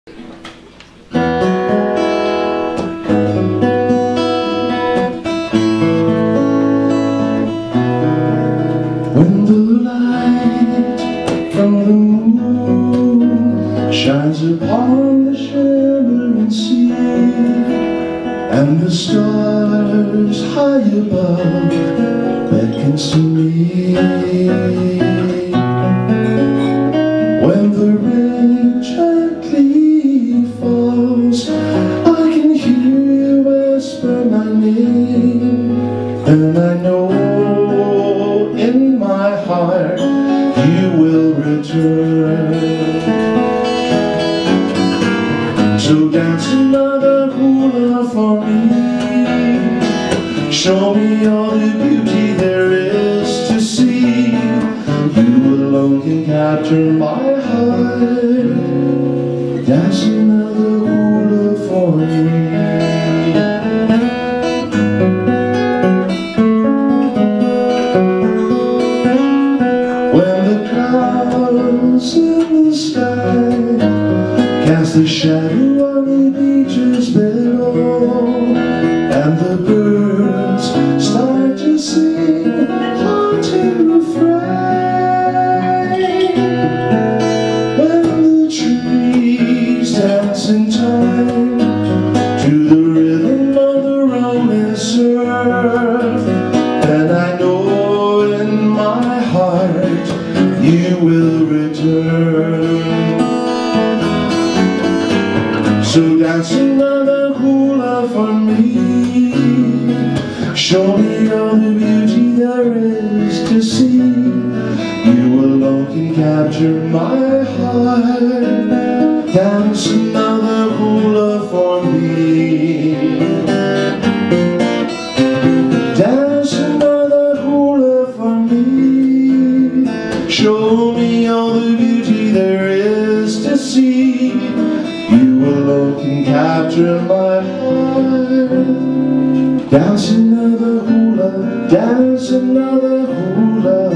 When the light from the moon shines upon the shimmering sea, and the stars high above beckons to me, when the rain gently falls, I can hear you whisper my name, and I know in my heart you will return. So dance another hula for me, show me all the beauty there is to see. You alone can capture my heart. Dance another hula for me. When the clouds in the sky cast a shadow on the beaches below, and the birds start to sing haunting refrain, when the trees dance in time to the rhythm of the rolling surf, and I know in my heart you will return. So dance another hula for me, show me all the beauty there is to see. You alone can capture my heart. Dance another hula for me. Dance another hula for me, show me all the beauty there is to see. You alone can capture my heart. Dance another hula, dance another hula.